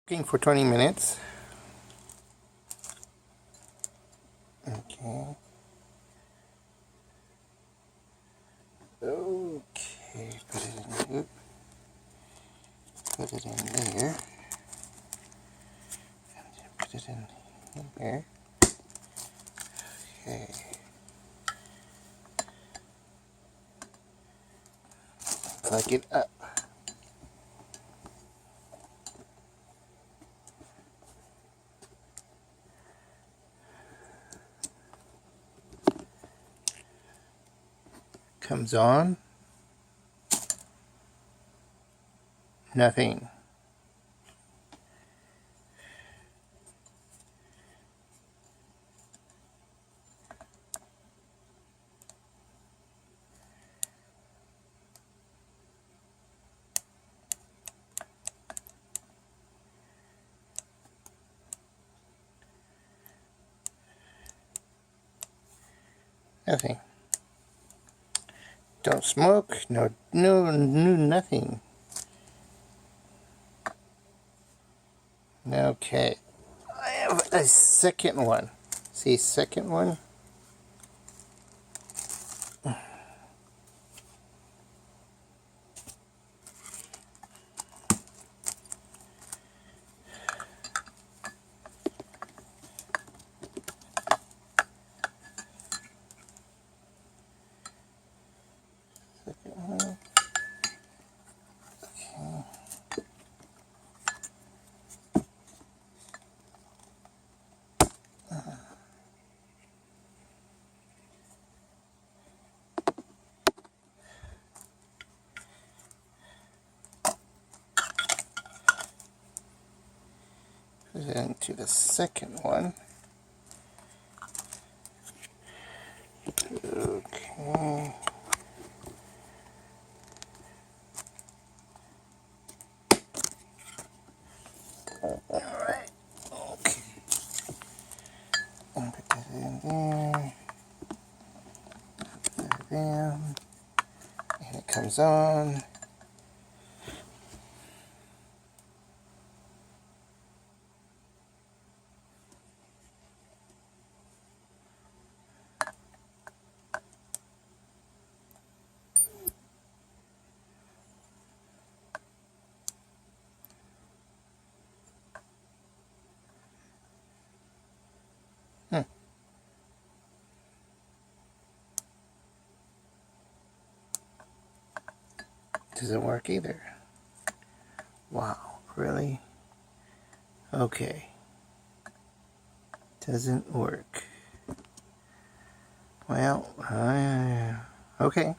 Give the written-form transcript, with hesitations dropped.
Cooking for 20 minutes. Okay. Okay, put it in here. Put it in there. And then put it in here. Okay. Plug it up. Comes on. Nothing. Nothing. Don't smoke. No, nothing. Okay. I have a second one. See, second one? Second one. Put it into the second one. Okay. Alright. Okay. And put that in there. Put that in. And it comes on. Doesn't work either. Wow, really? Okay. Doesn't work. Well, okay.